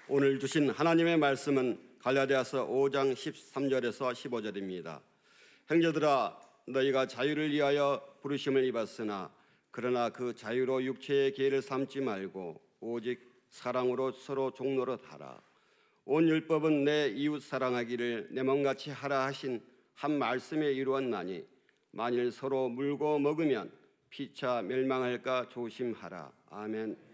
오늘 주신 하나님의 말씀은 갈라디아서 5장 13절에서 15절입니다. 형제들아, 너희가 자유를 위하여 부르심을 입었으나 그러나 그 자유로 육체의 계를 삼지 말고 오직 사랑으로 서로 종노릇하라. 온 율법은 내 이웃 사랑하기를 내 몸같이 하라 하신 한 말씀에 이루었나니 만일 서로 물고 먹으면 피차 멸망할까 조심하라. 아멘.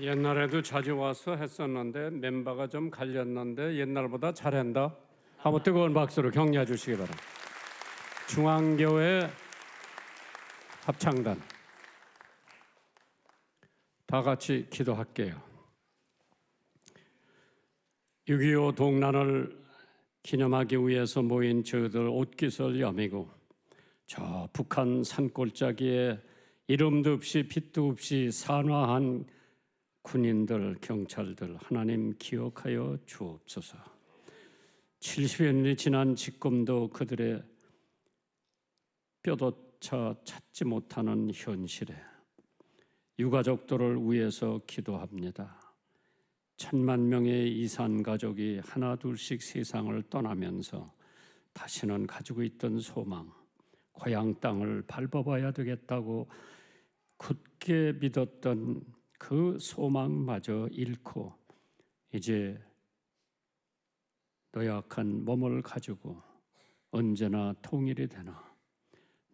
옛날에도 자주 와서 했었는데 멤버가 좀 갈렸는데 옛날보다 잘한다. 한번 뜨거운 박수로 격려해 주시기 바랍니다. 중앙교회 합창단 다 같이 기도할게요. 6.25 동란을 기념하기 위해서 모인 저희들 옷깃을 여미고 저 북한 산골짜기에 이름도 없이 빛도 없이 산화한 군인들, 경찰들 하나님 기억하여 주옵소서. 70여 년이 지난 지금도 그들의 뼈조차 찾지 못하는 현실에 유가족들을 위해서 기도합니다. 1,000만 명의 이산 가족이 하나 둘씩 세상을 떠나면서 다시는 가지고 있던 소망, 고향 땅을 밟아봐야 되겠다고 굳게 믿었던 그 소망마저 잃고 이제 노약한 몸을 가지고 언제나 통일이 되나,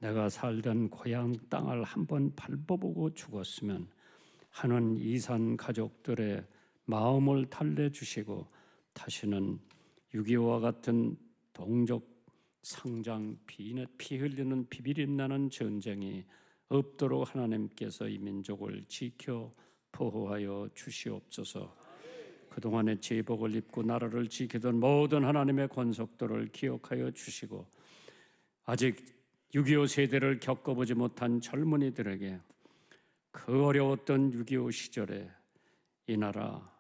내가 살던 고향 땅을 한번 밟아보고 죽었으면 하는 이산 가족들의 마음을 달래주시고 다시는 6.25와 같은 동족 상장 피 흘리는 비비림 나는 전쟁이 없도록 하나님께서 이 민족을 지켜 보호하여 주시옵소서. 그동안의 제복을 입고 나라를 지키던 모든 하나님의 권속들을 기억하여 주시고 아직 6.25 세대를 겪어보지 못한 젊은이들에게 그 어려웠던 6.25 시절에 이 나라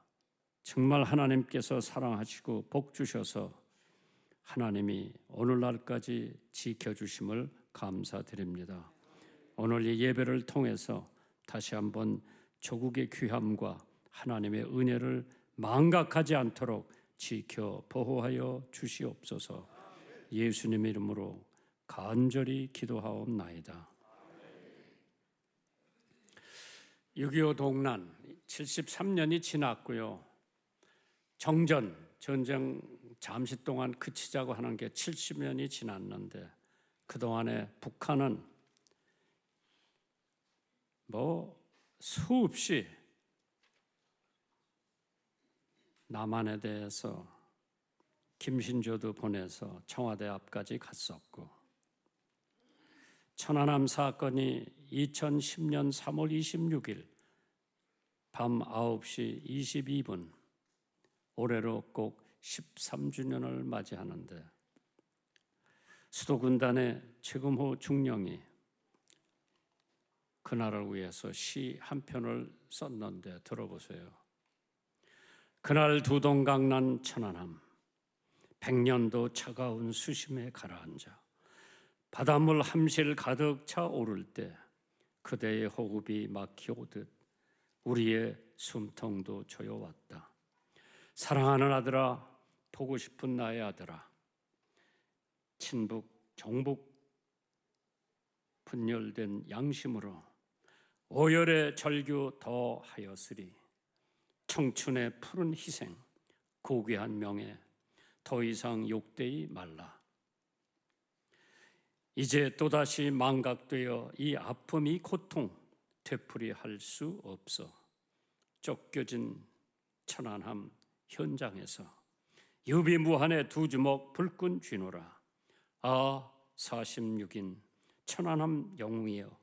정말 하나님께서 사랑하시고 복 주셔서 하나님이 오늘날까지 지켜주심을 감사드립니다. 오늘 이 예배를 통해서 다시 한번 조국의 귀함과 하나님의 은혜를 망각하지 않도록 지켜 보호하여 주시옵소서. 예수님의 이름으로 간절히 기도하옵나이다. 6.25 동란 73년이 지났고요. 정전, 전쟁 잠시 동안 그치자고 하는 게 70년이 지났는데 그동안에 북한은 수없이 남한에 대해서 김신조도 보내서 청와대 앞까지 갔었고 천안함 사건이 2010년 3월 26일 밤 9시 22분 올해로 꼭 13주년을 맞이하는데 수도군단의 최금호 중령이 그날을 위해서 시 한 편을 썼는데 들어보세요. 그날 두 동강난 천안함 100년도 차가운 수심에 가라앉아 바닷물 함실 가득 차 오를 때 그대의 호흡이 막혀오듯 우리의 숨통도 조여왔다. 사랑하는 아들아, 보고 싶은 나의 아들아, 친북 정북 분열된 양심으로 오열의 절규 더하였으리. 청춘의 푸른 희생, 고귀한 명예, 더 이상 욕되이 말라. 이제 또다시 망각되어 이 아픔, 이 고통 되풀이할 수 없어. 쫓겨진 천안함 현장에서 유비무한의 두 주먹 불끈 쥐노라. 46인 천안함 영웅이여,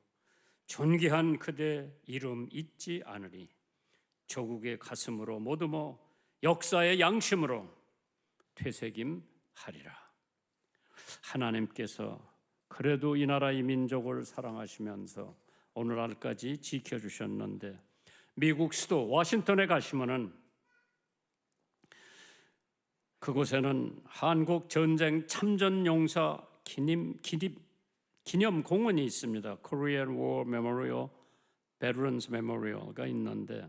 존귀한 그대 이름 잊지 않으리. 조국의 가슴으로 모두 역사의 양심으로 되새김하리라. 하나님께서 그래도 이 나라 이 민족을 사랑하시면서 오늘날까지 지켜주셨는데 미국 수도 워싱턴에 가시면은 그곳에는 한국 전쟁 참전용사 기념 공원이 있습니다. Korean War Memorial, Veterans Memorial가 있는데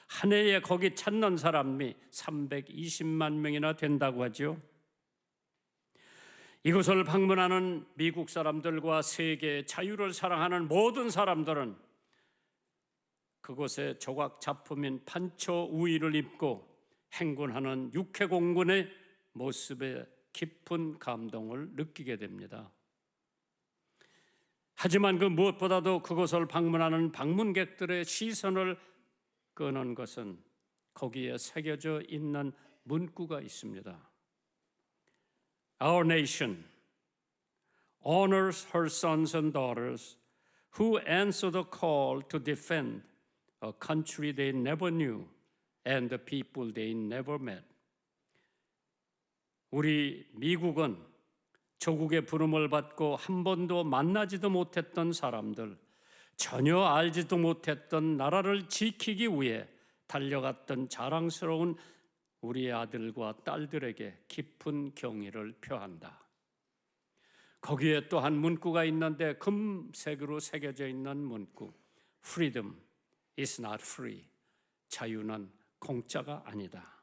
한 해에 거기 찾는 사람이 320만 명이나 된다고 하죠. 이곳을 방문하는 미국 사람들과 세계의 자유를 사랑하는 모든 사람들은 그곳에 조각 작품인 판초 우의를 입고 행군하는 육해공군의 모습에 깊은 감동을 느끼게 됩니다. 하지만 그 무엇보다도 그곳을 방문하는 방문객들의 시선을 끄는 것은 거기에 새겨져 있는 문구가 있습니다. Our nation honors her sons and daughters who answer the call to defend a country they never knew and the people they never met. 우리 미국은 조국의 부름을 받고 한 번도 만나지도 못했던 사람들, 전혀 알지도 못했던 나라를 지키기 위해 달려갔던 자랑스러운 우리의 아들과 딸들에게 깊은 경의를 표한다. 거기에 또 한 문구가 있는데 금색으로 새겨져 있는 문구. Freedom is not free. 자유는 공짜가 아니다.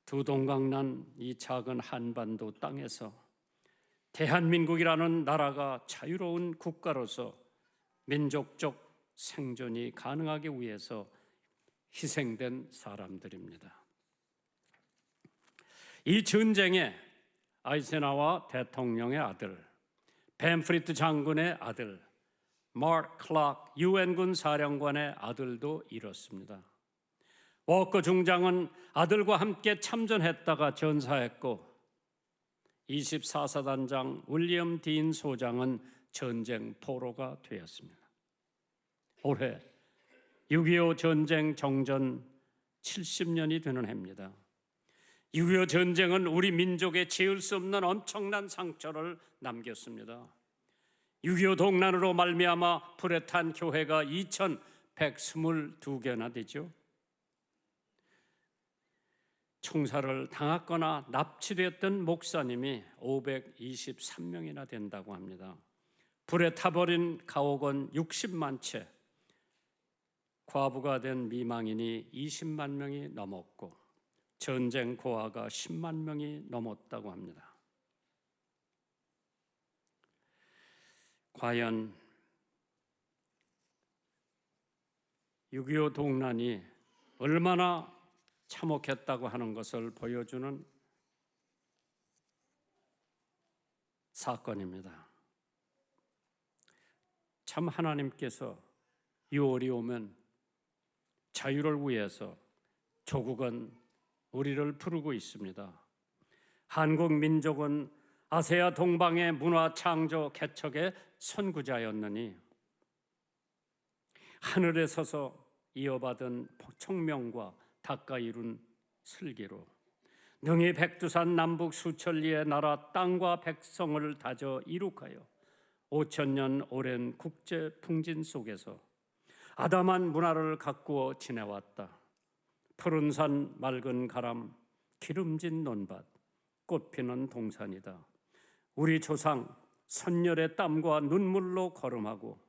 두 동강난 이 작은 한반도 땅에서 대한민국이라는 나라가 자유로운 국가로서 민족적 생존이 가능하기 위해서 희생된 사람들입니다. 이 전쟁에 아이젠하워 대통령의 아들 벤프리트 장군의 아들, 마크 클락 유엔군 사령관의 아들도 잃었습니다. 워커 중장은 아들과 함께 참전했다가 전사했고 24사단장 윌리엄 딘 소장은 전쟁 포로가 되었습니다. 올해 6.25 전쟁 정전 70년이 되는 해입니다. 6.25 전쟁은 우리 민족에 지을 수 없는 엄청난 상처를 남겼습니다. 6.25 동란으로 말미암아 불에 탄 교회가 2122개나 되죠. 총살을 당했거나 납치됐던 목사님이 523명이나 된다고 합니다. 불에 타버린 가옥은 60만 채, 과부가 된 미망인이 20만 명이 넘었고 전쟁 고아가 10만 명이 넘었다고 합니다. 과연 6.25 동란이 얼마나 참혹했다고 하는 것을 보여주는 사건입니다. 참 하나님께서 6월이 오면 자유를 위해서 조국은 우리를 부르고 있습니다. 한국 민족은 아세아 동방의 문화 창조 개척의 선구자였느니 하늘에 서서 이어받은 총명과 닦아 이룬 슬기로 능히 백두산 남북 수천리의 나라 땅과 백성을 다져 이룩하여 5,000년 오랜 국제 풍진 속에서 아담한 문화를 가꾸어 지내왔다. 푸른 산 맑은 가람 기름진 논밭 꽃피는 동산이다. 우리 조상 선열의 땀과 눈물로 걸음하고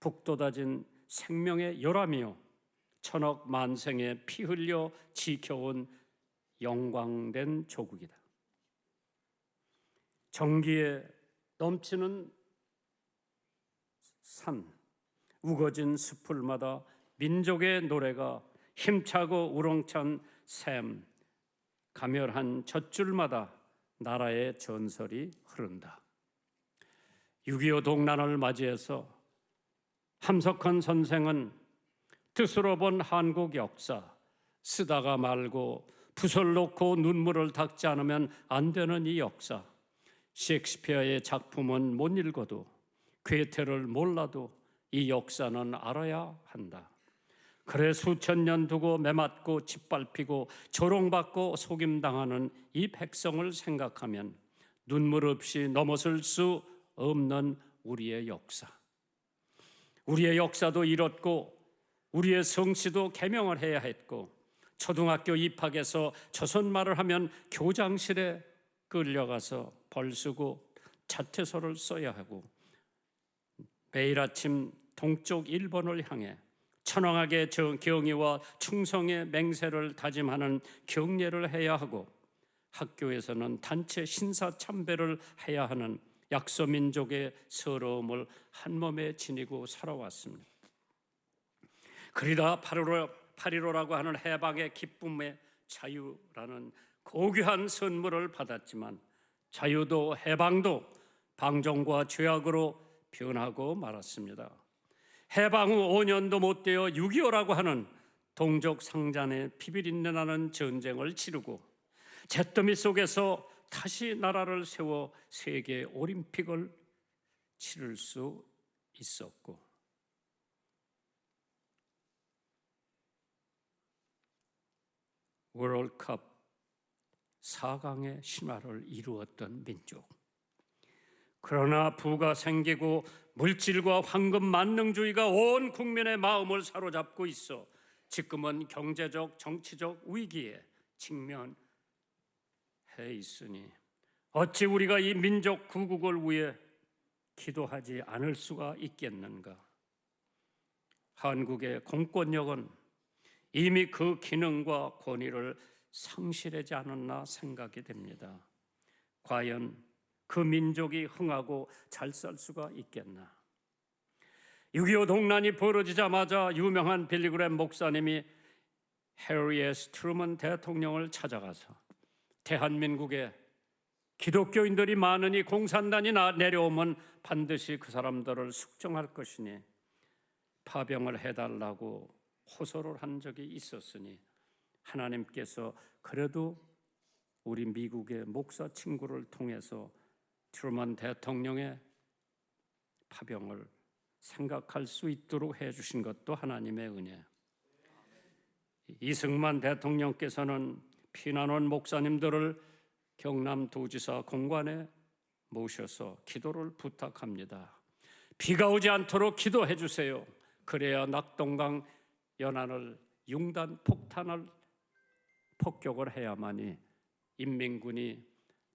북돋아진 생명의 열함이요 천억 만생에 피 흘려 지켜온 영광된 조국이다. 정기에 넘치는 산, 우거진 숲풀마다 민족의 노래가 힘차고 우렁찬 샘, 가멸한 젖줄마다 나라의 전설이 흐른다. 6.25 동란을 맞이해서 함석헌 선생은 뜻으로 본 한국 역사, 쓰다가 말고 붓을 놓고 눈물을 닦지 않으면 안 되는 이 역사, 셰익스피어의 작품은 못 읽어도 괴테를 몰라도 이 역사는 알아야 한다. 그래 수천 년 두고 매맞고 짓밟히고 조롱받고 속임당하는 이 백성을 생각하면 눈물 없이 넘어설 수 없는 우리의 역사. 우리의 역사도 잃었고 우리의 성씨도 개명을 해야 했고 초등학교 입학해서 조선말을 하면 교장실에 끌려가서 벌 쓰고 자퇴서를 써야 하고 매일 아침 동쪽 일본을 향해 천황하게 경의와 충성의 맹세를 다짐하는 경례를 해야 하고 학교에서는 단체 신사참배를 해야 하는 약소민족의 서러움을 한몸에 지니고 살아왔습니다. 그러다 8.15라고 하는 해방의 기쁨의 자유라는 고귀한 선물을 받았지만 자유도 해방도 방종과 죄악으로 변하고 말았습니다. 해방 후 5년도 못 되어 6.25라고 하는 동족 상잔의 피비린내 나는 전쟁을 치르고 잿더미 속에서 다시 나라를 세워 세계 올림픽을 치를 수 있었고 월드컵 4강의 신화를 이루었던 민족. 그러나 부가 생기고 물질과 황금 만능주의가 온 국민의 마음을 사로잡고 있어 지금은 경제적, 정치적 위기에 직면해 있으니 어찌 우리가 이 민족 구국을 위해 기도하지 않을 수가 있겠는가? 한국의 공권력은 이미 그 기능과 권위를 상실하지 않았나 생각이 됩니다. 과연 그 민족이 흥하고 잘 살 수가 있겠나? 6.25 동란이 벌어지자마자 유명한 빌리그램 목사님이 해리 S. 트루먼 대통령을 찾아가서 대한민국에 기독교인들이 많으니 공산당이 내려오면 반드시 그 사람들을 숙청할 것이니 파병을 해달라고 호소를 한 적이 있었으니 하나님께서 그래도 우리 미국의 목사 친구를 통해서 트루먼 대통령의 파병을 생각할 수 있도록 해주신 것도 하나님의 은혜. 이승만 대통령께서는 피난원 목사님들을 경남도지사 공관에 모셔서 기도를 부탁합니다. 비가 오지 않도록 기도해 주세요. 그래야 낙동강 연안을 융단 폭탄을 폭격을 해야만이 인민군이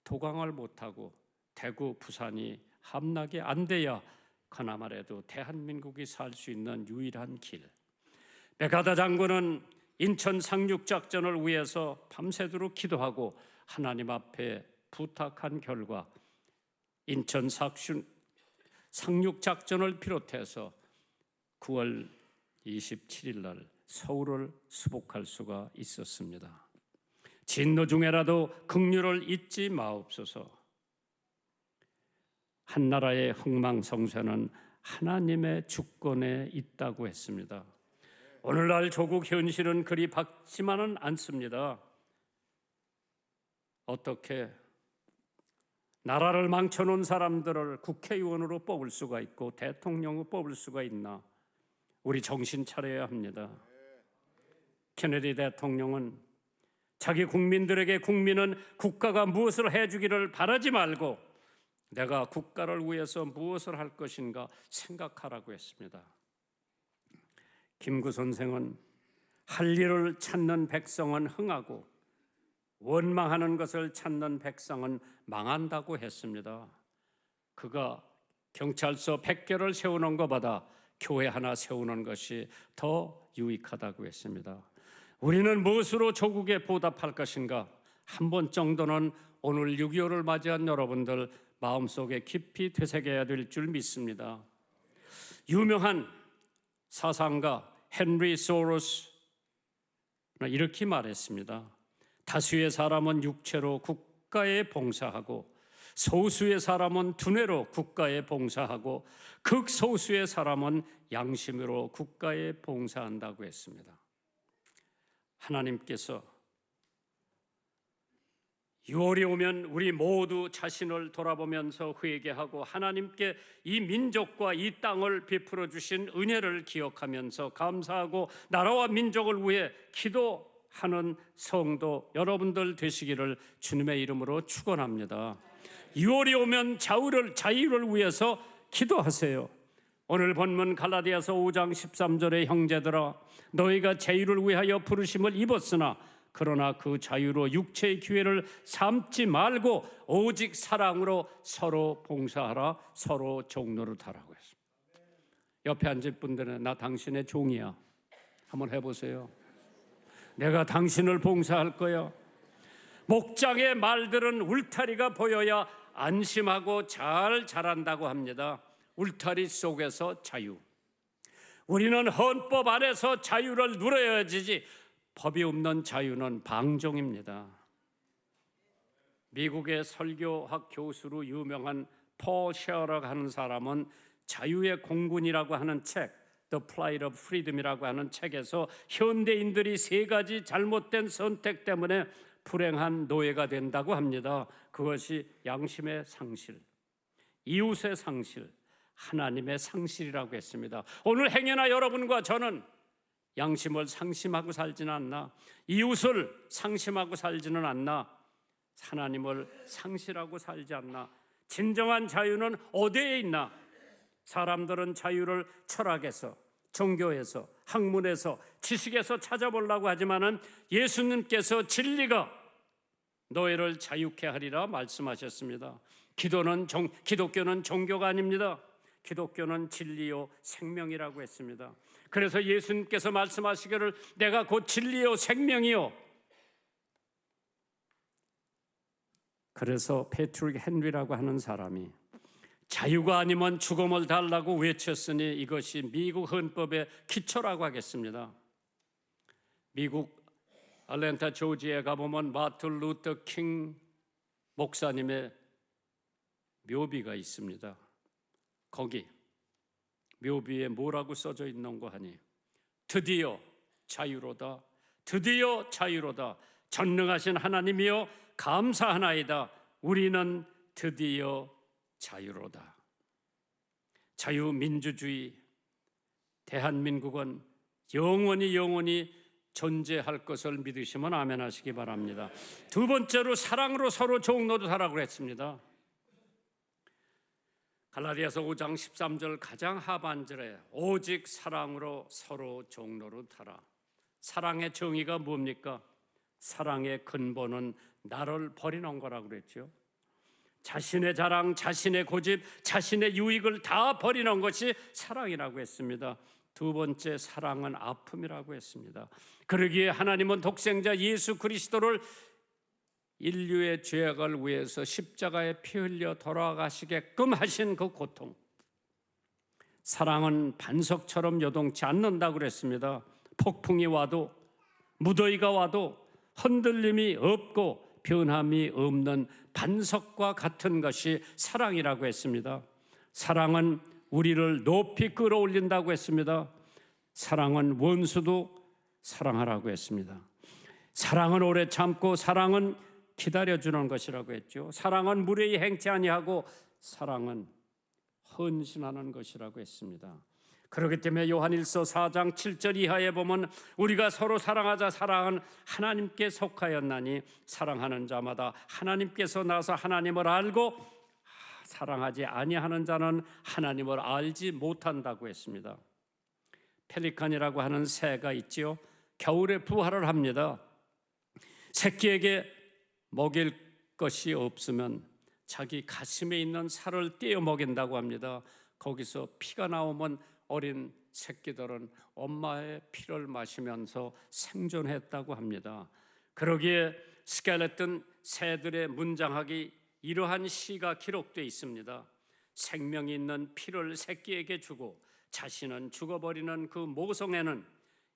도강을 못하고 대구, 부산이 함락이 안 돼야 그나마라도 대한민국이 살 수 있는 유일한 길. 백하다 장군은 인천 상륙작전을 위해서 밤새도록 기도하고 하나님 앞에 부탁한 결과 인천 상륙작전을 비롯해서 9월 27일 날 서울을 수복할 수가 있었습니다. 진노 중에라도 긍휼을 잊지 마옵소서. 한나라의 흥망성쇠는 하나님의 주권에 있다고 했습니다. 오늘날 조국 현실은 그리 밝지만은 않습니다. 어떻게 나라를 망쳐놓은 사람들을 국회의원으로 뽑을 수가 있고 대통령으로 뽑을 수가 있나? 우리 정신 차려야 합니다. 케네디 대통령은 자기 국민들에게 국민은 국가가 무엇을 해주기를 바라지 말고 내가 국가를 위해서 무엇을 할 것인가 생각하라고 했습니다. 김구 선생은 할 일을 찾는 백성은 흥하고 원망하는 것을 찾는 백성은 망한다고 했습니다. 그가 경찰서 100개를 세우는 것보다 교회 하나 세우는 것이 더 유익하다고 했습니다. 우리는 무엇으로 조국에 보답할 것인가? 한 번 정도는 오늘 6.25를 맞이한 여러분들 마음속에 깊이 되새겨야 될 줄 믿습니다. 유명한 사상가 헨리 소로스는 이렇게 말했습니다. 다수의 사람은 육체로 국가에 봉사하고 소수의 사람은 두뇌로 국가에 봉사하고 극소수의 사람은 양심으로 국가에 봉사한다고 했습니다. 하나님께서 6월이 오면 우리 모두 자신을 돌아보면서 회개하고 하나님께 이 민족과 이 땅을 베풀어 주신 은혜를 기억하면서 감사하고 나라와 민족을 위해 기도하는 성도 여러분들 되시기를 주님의 이름으로 축원합니다. 6월이 오면 자유를 위해서 기도하세요. 오늘 본문 갈라디아서 5장 13절의 형제들아 너희가 자유를 위하여 부르심을 입었으나 그러나 그 자유로 육체의 기회를 삼지 말고 오직 사랑으로 서로 봉사하라, 서로 종노릇하라고 했습니다. 옆에 앉을 분들은 나 당신의 종이야. 한번 해보세요. 내가 당신을 봉사할 거야. 목장의 말들은 울타리가 보여야 안심하고 잘 자란다고 합니다. 울타리 속에서 자유. 우리는 헌법 안에서 자유를 누려야지 법이 없는 자유는 방종입니다. 미국의 설교학 교수로 유명한 폴 셰어라고 하는 사람은 자유의 공군이라고 하는 책 The Plight of Freedom이라고 하는 책에서 현대인들이 세 가지 잘못된 선택 때문에 불행한 노예가 된다고 합니다. 그것이 양심의 상실, 이웃의 상실, 하나님의 상실이라고 했습니다. 오늘 행여나 여러분과 저는 양심을 상심하고 살지는 않나, 이웃을 상심하고 살지는 않나, 하나님을 상실하고 살지 않나. 진정한 자유는 어디에 있나? 사람들은 자유를 철학에서, 종교에서, 학문에서, 지식에서 찾아보려고 하지만은 예수님께서 진리가 너희를 자유케 하리라 말씀하셨습니다. 기독교는 종교가 아닙니다. 기독교는 진리요 생명이라고 했습니다. 그래서 예수님께서 말씀하시기를 내가 곧 진리요 생명이요. 그래서 패트릭 헨리라고 하는 사람이 자유가 아니면 죽음을 달라고 외쳤으니 이것이 미국 헌법의 기초라고 하겠습니다. 미국 아틀랜타 조지아에 가보면 마틴 루터 킹 목사님의 묘비가 있습니다. 거기 묘비에 뭐라고 써져 있는 거 하니? 드디어 자유로다. 드디어 자유로다. 전능하신 하나님이여 감사하나이다. 우리는 드디어 자유로다. 자유민주주의, 대한민국은 영원히 존재할 것을 믿으시면 아멘 하시기 바랍니다. 두 번째로 사랑으로 서로 종노릇하라고 했습니다. 갈라디아서 5장 13절 가장 하반절에 오직 사랑으로 서로 종노릇하라. 사랑의 정의가 뭡니까? 사랑의 근본은 나를 버리는 거라고 그랬죠. 자신의 자랑, 자신의 고집, 자신의 유익을 다 버리는 것이 사랑이라고 했습니다. 두 번째, 사랑은 아픔이라고 했습니다. 그러기에 하나님은 독생자 예수 그리스도를 인류의 죄악을 위해서 십자가에 피 흘려 돌아가시게끔 하신 그 고통, 사랑은 반석처럼 요동치 않는다고 그랬습니다. 폭풍이 와도, 무더위가 와도 흔들림이 없고 변함이 없는 반석과 같은 것이 사랑이라고 했습니다. 사랑은 우리를 높이 끌어올린다고 했습니다. 사랑은 원수도 사랑하라고 했습니다. 사랑은 오래 참고 사랑은 기다려주는 것이라고 했죠. 사랑은 무례히 행치 아니하고 사랑은 헌신하는 것이라고 했습니다. 그렇기 때문에 요한일서 4장 7절 이하에 보면 우리가 서로 사랑하자. 사랑은 하나님께 속하였나니 사랑하는 자마다 하나님께서 나서 하나님을 알고 사랑하지 아니하는 자는 하나님을 알지 못한다고 했습니다. 펠리칸이라고 하는 새가 있지요. 겨울에 부화를 합니다. 새끼에게 먹일 것이 없으면 자기 가슴에 있는 살을 떼어 먹인다고 합니다. 거기서 피가 나오면 어린 새끼들은 엄마의 피를 마시면서 생존했다고 합니다. 그러기에 스켈레톤 새들의 문장학이 이러한 시가 기록되어 있습니다. 생명이 있는 피를 새끼에게 주고 자신은 죽어버리는 그 모성애는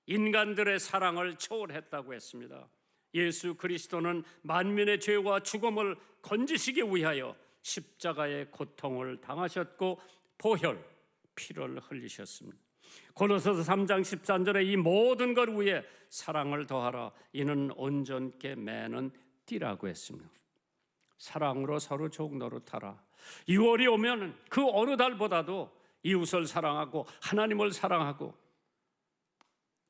인간들의 사랑을 초월했다고 했습니다. 예수 그리스도는 만민의 죄와 죽음을 건지시기 위하여 십자가의 고통을 당하셨고 보혈, 피를 흘리셨습니다. 고린도서 3장 13절에 이 모든 것 위에 사랑을 더하라. 이는 온전케 매는 띠라고 했습니다. 사랑으로 서로 종노릇하라. 6월이 오면 그 어느 달보다도 이웃을 사랑하고 하나님을 사랑하고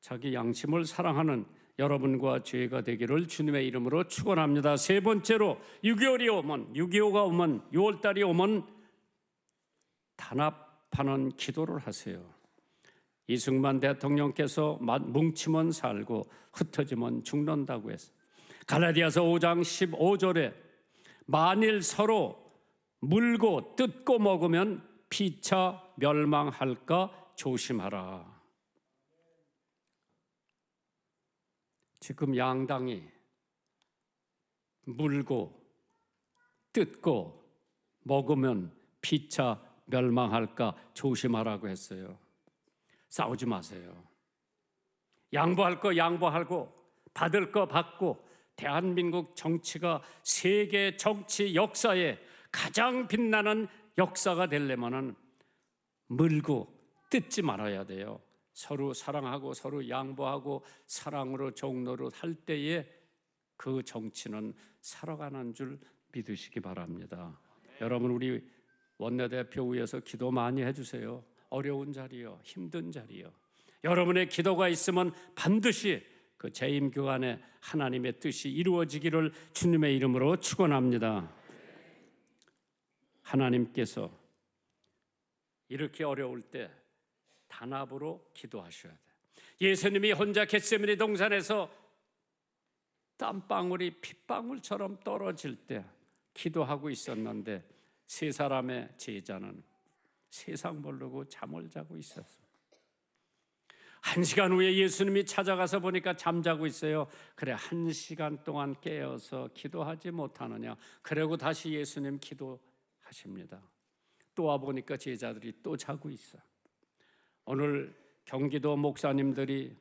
자기 양심을 사랑하는 여러분과 저희가 되기를 주님의 이름으로 축원합니다. 세 번째로 6.25가 오면 6월달이 오면 단합하는 기도를 하세요. 이승만 대통령께서 뭉치면 살고 흩어지면 죽는다고 했어요. 갈라디아서 5장 15절에 만일 서로 물고 뜯고 먹으면 피차 멸망할까 조심하라. 지금 양당이 물고 뜯고 먹으면 피차 멸망할까 조심하라고 했어요. 싸우지 마세요. 양보할 거 양보하고 받을 거 받고 대한민국 정치가 세계 정치 역사에 가장 빛나는 역사가 되려면은 물고 뜯지 말아야 돼요. 서로 사랑하고 서로 양보하고 사랑으로 종로를 할 때에 그 정치는 살아가는 줄 믿으시기 바랍니다. 여러분 우리 원내대표 위해서 기도 많이 해주세요. 어려운 자리요, 힘든 자리요. 여러분의 기도가 있으면 반드시 그 재임 교환에 하나님의 뜻이 이루어지기를 주님의 이름으로 축원합니다. 하나님께서 이렇게 어려울 때 단합으로 기도하셔야 돼요. 예수님이 혼자 겟세마네 동산에서 땀방울이 핏방울처럼 떨어질 때 기도하고 있었는데 세 사람의 제자는 세상 모르고 잠을 자고 있었어요. 1시간 후에 예수님이 찾아가서 보니까 잠자고 있어요. 그래 1시간 동안 깨어서 기도하지 못하느냐. 그리고 다시 예수님 기도하십니다. 또 와보니까 제자들이 또 자고 있어. 오늘 경기도 목사님들이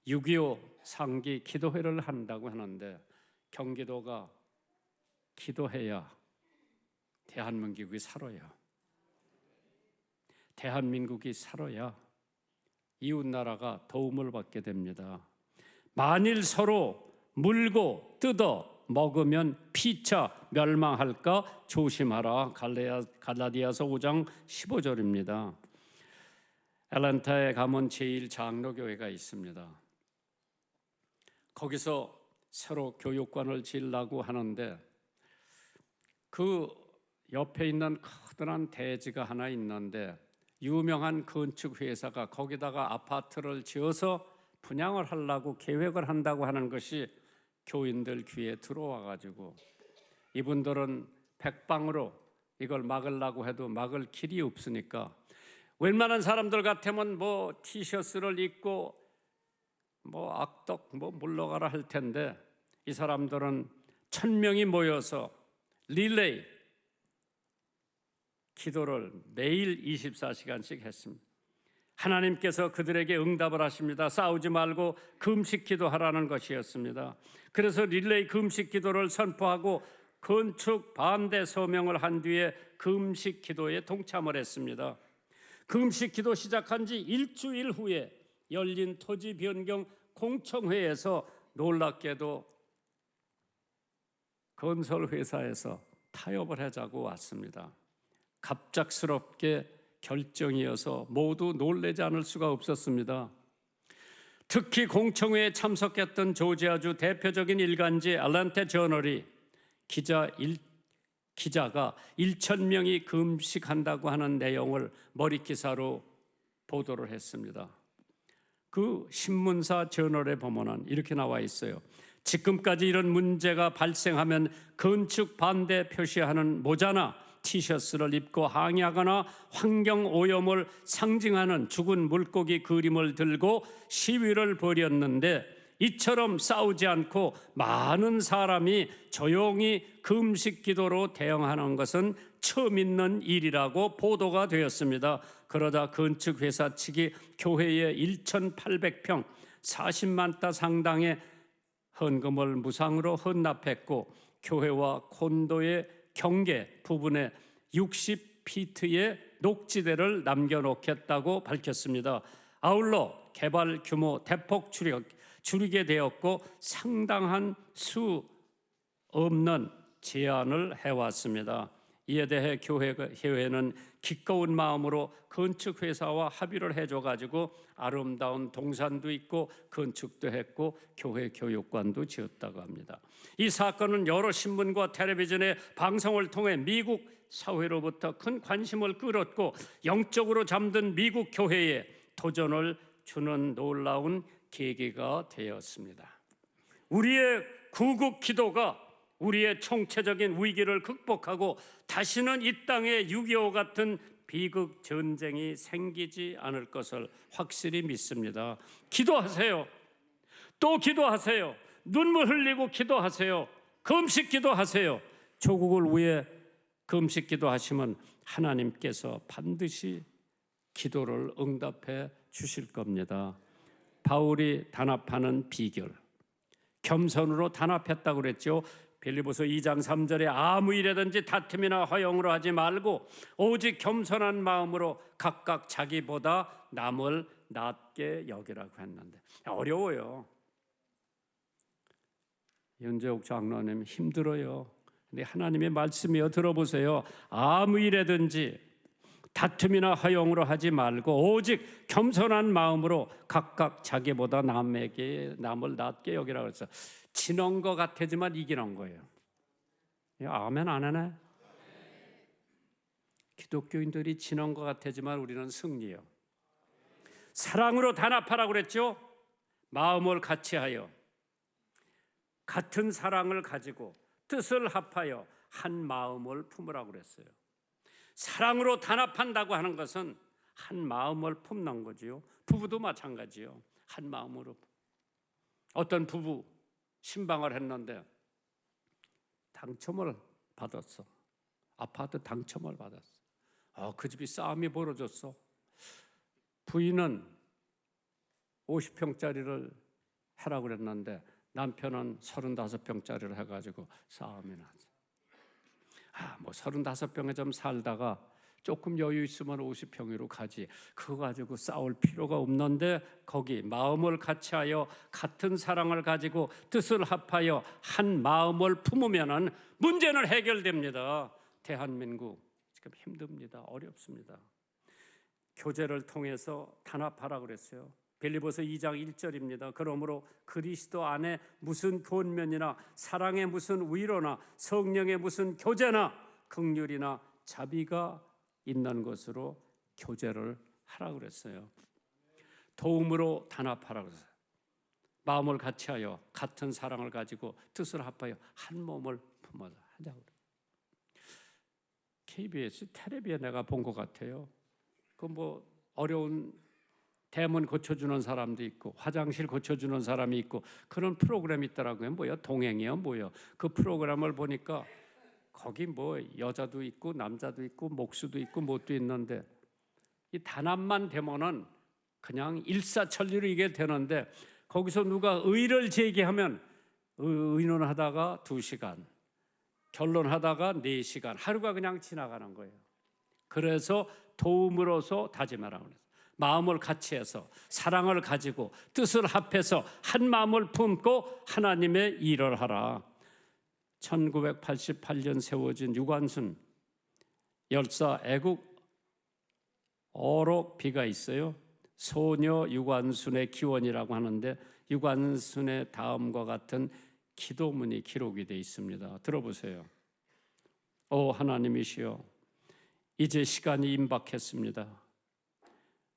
6.25 상기 기도회를 한다고 하는데 경기도가 기도해야 대한민국이 살아야 대한민국이 살아야 이웃 나라가 도움을 받게 됩니다. 만일 서로 물고 뜯어 먹으면 피차 멸망할까 조심하라. 갈라디아서 5장 15절입니다. 애틀랜타에 가면 제1장로교회가 있습니다. 거기서 새로 교육관을 지으려고 하는데 그 옆에 있는 커다란 대지가 하나 있는데 유명한 건축 회사가 거기다가 아파트를 지어서 분양을 하려고 계획을 한다고 하는 것이 교인들 귀에 들어와 가지고 이분들은 백방으로 이걸 막으려고 해도 막을 길이 없으니까 웬만한 사람들 같으면 뭐 티셔츠를 입고 뭐 악덕 뭐 물러가라 할 텐데 이 사람들은 1000명이 모여서 릴레이 기도를 매일 24시간씩 했습니다. 하나님께서 그들에게 응답을 하십니다. 싸우지 말고 금식 기도하라는 것이었습니다. 그래서 릴레이 금식 기도를 선포하고 건축 반대 서명을 한 뒤에 금식 기도에 동참을 했습니다. 금식 기도 시작한 지 일주일 후에 열린 토지 변경 공청회에서 놀랍게도 건설회사에서 타협을 하자고 왔습니다. 갑작스럽게 결정이어서 모두 놀라지 않을 수가 없었습니다. 특히 공청회에 참석했던 조지아주 대표적인 일간지 애틀랜타 저널이 기자가 1000명이 금식한다고 하는 내용을 머릿기사로 보도를 했습니다. 그 신문사 저널에 보면은 이렇게 나와 있어요. 지금까지 이런 문제가 발생하면 건축 반대 표시하는 모자나 티셔츠를 입고 항의하거나 환경오염을 상징하는 죽은 물고기 그림을 들고 시위를 벌였는데 이처럼 싸우지 않고 많은 사람이 조용히 금식 기도로 대응하는 것은 처음 있는 일이라고 보도가 되었습니다. 그러자 건축회사 측이 교회에 1800평 40만 다 상당의 헌금을 무상으로 헌납했고 교회와 콘도의 경계 부분에 60피트의 녹지대를 남겨놓겠다고 밝혔습니다. 아울러 개발 규모 대폭 줄이게 되었고 상당한 수 없는 제안을 해왔습니다. 이에 대해 교회는 기꺼운 마음으로 건축회사와 합의를 해줘가지고 아름다운 동산도 있고 건축도 했고 교회 교육관도 지었다고 합니다. 이 사건은 여러 신문과 텔레비전의 방송을 통해 미국 사회로부터 큰 관심을 끌었고 영적으로 잠든 미국 교회에 도전을 주는 놀라운 계기가 되었습니다. 우리의 구국 기도가 우리의 총체적인 위기를 극복하고 다시는 이 땅에 6.25 같은 비극 전쟁이 생기지 않을 것을 확실히 믿습니다. 기도하세요. 또 기도하세요. 눈물 흘리고 기도하세요. 금식 기도하세요. 조국을 위해 금식 기도하시면 하나님께서 반드시 기도를 응답해 주실 겁니다. 바울이 단합하는 비결, 겸손으로 단합했다고 그랬죠. 빌립보서 2장 3절에 아무 일에든지 다툼이나 허용으로 하지 말고 오직 겸손한 마음으로 각각 자기보다 남을 낮게 여기라고 했는데 어려워요. 윤재옥 장로님 힘들어요. 근데 하나님의 말씀이요, 들어보세요. 아무 일에든지 다툼이나 허용으로 하지 말고 오직 겸손한 마음으로 각각 자기보다 남을 낮게 여기라고 했어요. 지는 것 같지만 이기는 거예요. 아멘 안 하네? 기독교인들이 지는 것 같지만 우리는 승리요. 사랑으로 단합하라고 그랬죠. 마음을 같이하여 같은 사랑을 가지고 뜻을 합하여 한 마음을 품으라고 그랬어요. 사랑으로 단합한다고 하는 것은 한 마음을 품는 거지요. 부부도 마찬가지요. 한 마음으로. 어떤 부부 신방을 했는데 당첨을 받았어. 아파트 당첨을 받았어. 그 집이 싸움이 벌어졌어. 부인은 50평짜리를 하라고 그랬는데 남편은 35평짜리를 해가지고 싸움이 났어. 뭐 35평에 좀 살다가 조금 여유 있으면 50평으로 가지. 그거 가지고 싸울 필요가 없는데 거기 마음을 같이하여 같은 사랑을 가지고 뜻을 합하여 한 마음을 품으면은 문제는 해결됩니다. 대한민국 지금 힘듭니다. 어렵습니다. 교제를 통해서 단합하라 그랬어요. 빌립보서 2장 1절입니다. 그러므로 그리스도 안에 무슨 권면이나 사랑의 무슨 위로나 성령의 무슨 교제나 긍휼이나 자비가 있는 것으로 교제를 하라 그랬어요. 도움으로 단합하라 그랬어요. 마음을 같이하여 같은 사랑을 가지고 뜻을 합하여 한 몸을 품어서 하자고 그래요. KBS 텔레비에 내가 본 것 같아요. 그 뭐 어려운 대문 고쳐주는 사람도 있고 화장실 고쳐주는 사람이 있고 그런 프로그램이 있더라고요. 뭐요? 동행이요? 뭐요? 그 프로그램을 보니까 거기 뭐 여자도 있고 남자도 있고 목수도 있고 뭣도 있는데 이 단합만 되면은 그냥 일사천리로 이게 되는데 거기서 누가 의를 제기하면 의논하다가 2시간, 결론하다가 4시간, 하루가 그냥 지나가는 거예요. 그래서 도움으로서 다짐하라고 그랬어요. 마음을 같이 해서 사랑을 가지고 뜻을 합해서 한 마음을 품고 하나님의 일을 하라. 1988년 세워진 유관순 열사 애국 어록비가 있어요. 소녀 유관순의 기원이라고 하는데 유관순의 다음과 같은 기도문이 기록이 되어 있습니다. 들어보세요. 오 하나님이시여, 이제 시간이 임박했습니다.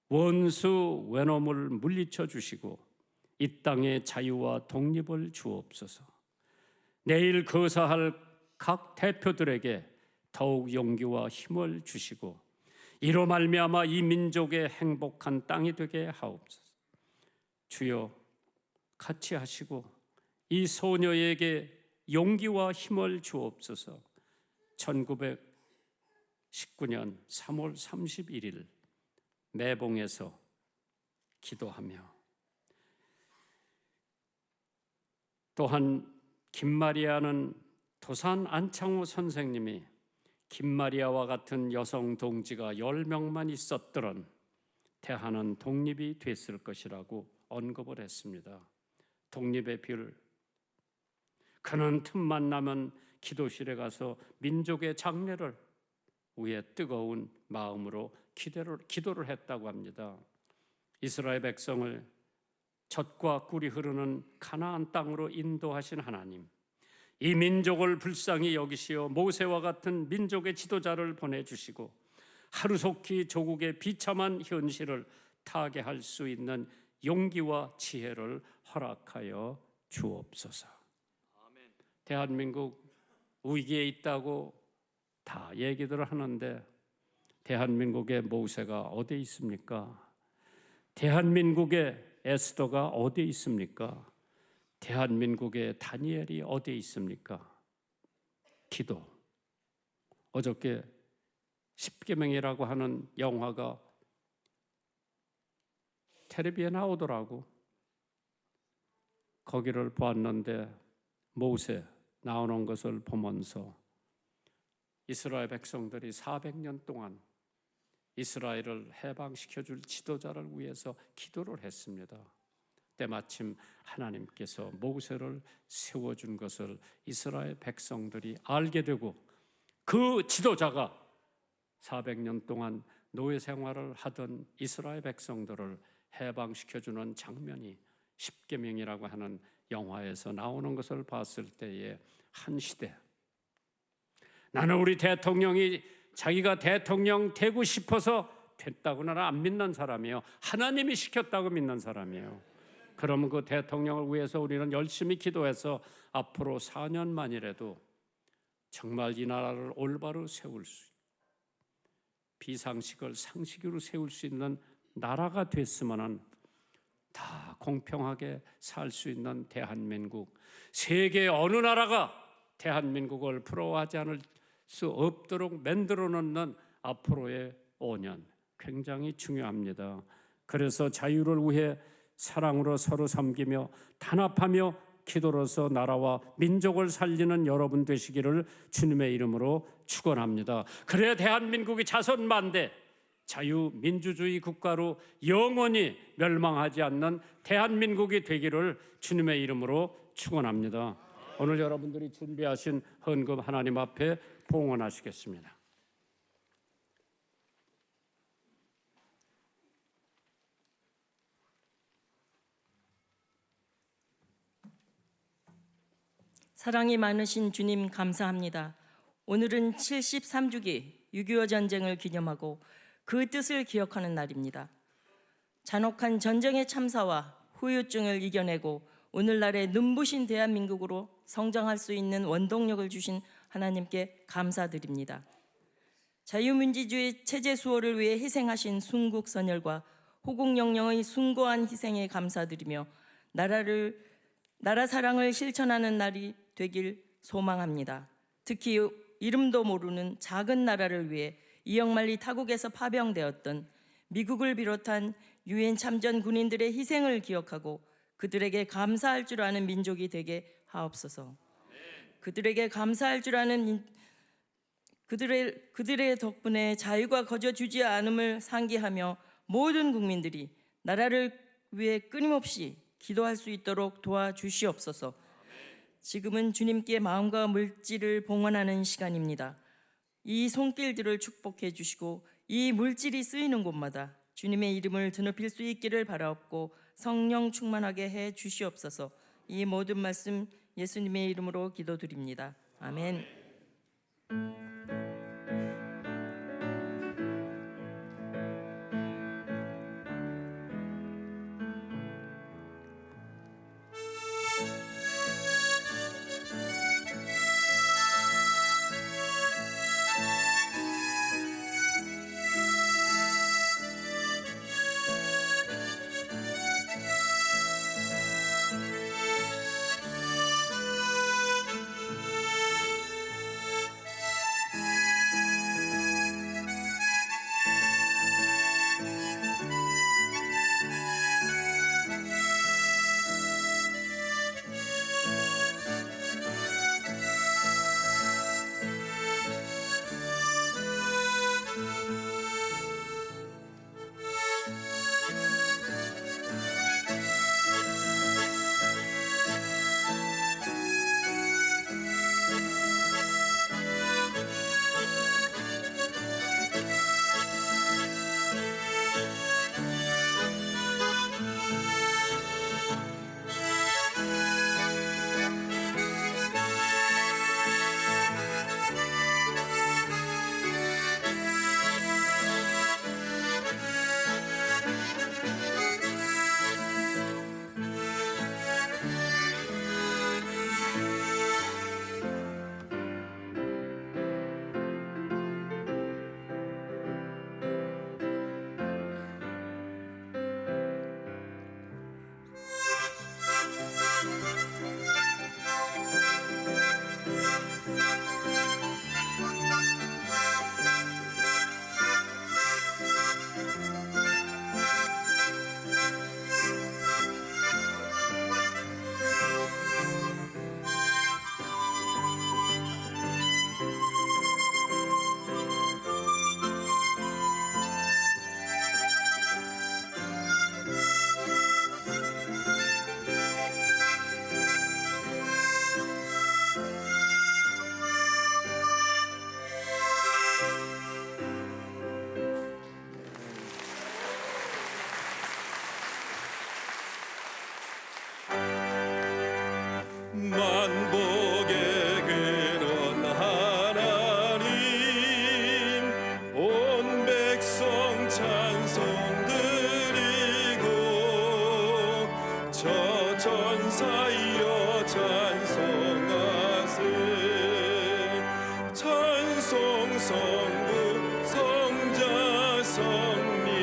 원수 외놈을 물리쳐 주시고 이 땅의 자유와 독립을 주옵소서. 내일 거사할 각 대표들에게 더욱 용기와 힘을 주시고 이로 말미암아 이 민족의 행복한 땅이 되게 하옵소서. 주여 같이 하시고 이 소녀에게 용기와 힘을 주옵소서. 1919년 3월 31일 매봉에서 기도하며 또한 김마리아는 도산 안창호 선생님이 김마리아와 같은 여성 동지가 10명만 있었더런 대한은 독립이 됐을 것이라고 언급을 했습니다. 독립의 뷰를 그는 틈만 나면 기도실에 가서 민족의 장래를 위해 뜨거운 마음으로 기도를 했다고 합니다. 이스라엘 백성을 젖과 꿀이 흐르는 가나안 땅으로 인도하신 하나님, 이 민족을 불쌍히 여기시어 모세와 같은 민족의 지도자를 보내주시고 하루속히 조국의 비참한 현실을 타개할 수 있는 용기와 지혜를 허락하여 주옵소서. 대한민국 위기에 있다고 다 얘기들을 하는데 대한민국의 모세가 어디 있습니까? 대한민국의 에스더가 어디 있습니까? 대한민국의 다니엘이 어디 있습니까? 기도. 어저께 십계명이라고 하는 영화가 텔레비에 나오더라고. 거기를 보았는데 모세 나오는 것을 보면서 이스라엘 백성들이 400년 동안 이스라엘을 해방시켜줄 지도자를 위해서 기도를 했습니다. 때마침 하나님께서 모세를 세워준 것을 이스라엘 백성들이 알게 되고 그 지도자가 400년 동안 노예 생활을 하던 이스라엘 백성들을 해방시켜주는 장면이 십계명이라고 하는 영화에서 나오는 것을 봤을 때에 한 시대, 나는 우리 대통령이 자기가 대통령 되고 싶어서 됐다고 나는 안 믿는 사람이에요. 하나님이 시켰다고 믿는 사람이에요. 그러면 그 대통령을 위해서 우리는 열심히 기도해서 앞으로 4년만이라도 정말 이 나라를 올바로 세울 수, 비상식을 상식으로 세울 수 있는 나라가 됐으면 다 공평하게 살 수 있는 대한민국, 세계 어느 나라가 대한민국을 부러워하지 않을 수 없도록 만들어 놓는 앞으로의 5년 굉장히 중요합니다. 그래서 자유를 위해 사랑으로 서로 섬기며 단합하며 기도로서 나라와 민족을 살리는 여러분 되시기를 주님의 이름으로 축원합니다. 그래야 대한민국이 자선만대 자유민주주의 국가로 영원히 멸망하지 않는 대한민국이 되기를 주님의 이름으로 축원합니다. 오늘 여러분들이 준비하신 헌금 하나님 앞에 봉헌하시겠습니다. 사랑이 많으신 주님 감사합니다. 오늘은 73주기 6.25 전쟁을 기념하고 그 뜻을 기억하는 날입니다. 잔혹한 전쟁의 참사와 후유증을 이겨내고 오늘날의 눈부신 대한민국으로 성장할 수 있는 원동력을 주신 하나님께 감사드립니다. 자유민주주의 체제 수호를 위해 희생하신 순국선열과 호국영령의 숭고한 희생에 감사드리며 나라 사랑을 실천하는 날이 되길 소망합니다. 특히 이름도 모르는 작은 나라를 위해 이역만리 타국에서 파병되었던 미국을 비롯한 유엔 참전 군인들의 희생을 기억하고 그들에게 감사할 줄 아는 민족이 되게 하옵소서. 그들에게 감사할 줄 아는 그들의 덕분에 자유가 거저주지 않음을 상기하며 모든 국민들이 나라를 위해 끊임없이 기도할 수 있도록 도와주시옵소서. 지금은 주님께 마음과 물질을 봉헌하는 시간입니다. 이 손길들을 축복해 주시고 이 물질이 쓰이는 곳마다 주님의 이름을 드높일 수 있기를 바라옵고 성령 충만하게 해 주시옵소서. 이 모든 말씀 예수님의 이름으로 기도드립니다. 아멘. 만복의 근원 하나님 온 백성 찬송 드리고 저 전사이여 찬송하세 찬송 성부 성자 성령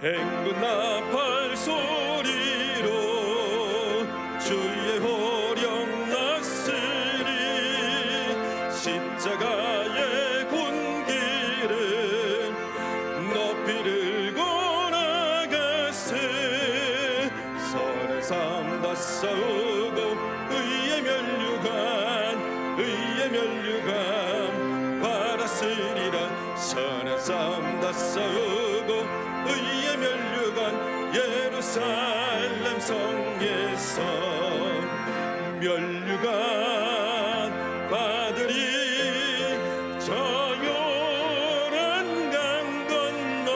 행군 나팔 소리 싸움 다 싸우고 의의 면류관 예루살렘 성에서 면류관 받으리 저 요란 강 건너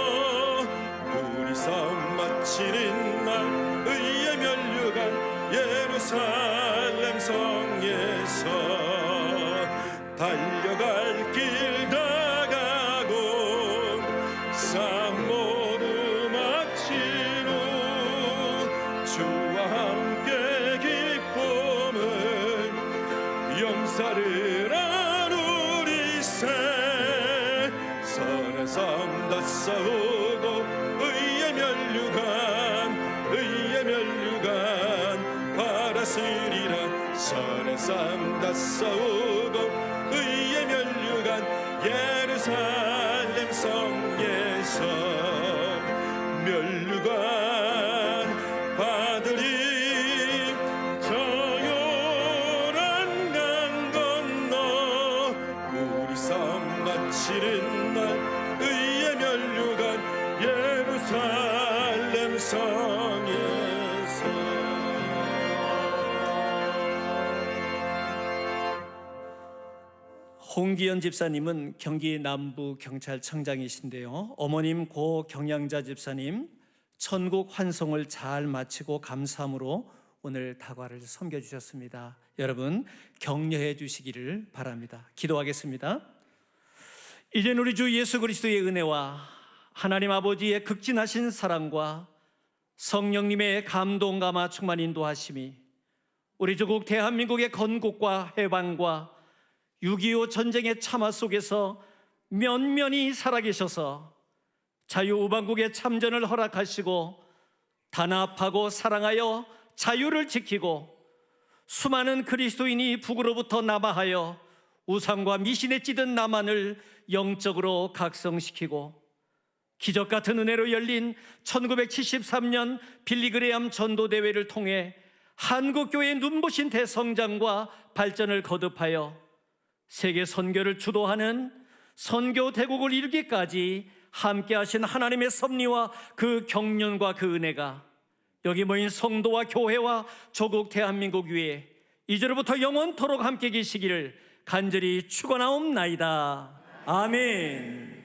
우리 싸움 마치는 날 의의 면류관 예루살렘 성에서 달려갈 길 다 가고 싸움 모두 마친 후 주와 함께 기쁨을 영사를 나누리세 선한 싸움 다 싸우고 의의 면류관 받았으리라 선한 싸움 다 싸우고 의의 면류관 예루살렘 성에서 면류관 받으리 저 요란 강 건너 우리 싸움 마치는 날 의의 면류관 예루살렘 성에서. 홍기현 집사님은 경기 남부 경찰청장이신데요. 어머님 고 경양자 집사님 천국 환송을 잘 마치고 감사함으로 오늘 다과를 섬겨주셨습니다. 여러분 격려해 주시기를 바랍니다. 기도하겠습니다. 이젠 우리 주 예수 그리스도의 은혜와 하나님 아버지의 극진하신 사랑과 성령님의 감동감화 충만 인도하심이 우리 조국 대한민국의 건국과 해방과 6.25 전쟁의 참화 속에서 면면히 살아계셔서 자유우방국의 참전을 허락하시고 단합하고 사랑하여 자유를 지키고 수많은 그리스도인이 북으로부터 남하하여 우상과 미신에 찌든 남한을 영적으로 각성시키고 기적 같은 은혜로 열린 1973년 빌리그레암 전도대회를 통해 한국교회의 눈부신 대성장과 발전을 거듭하여 세계 선교를 주도하는 선교 대국을 이루기까지 함께 하신 하나님의 섭리와 그 경륜과 그 은혜가 여기 모인 성도와 교회와 조국 대한민국 위에 이제로부터 영원토록 함께 계시기를 간절히 축원하옵나이다. 아멘.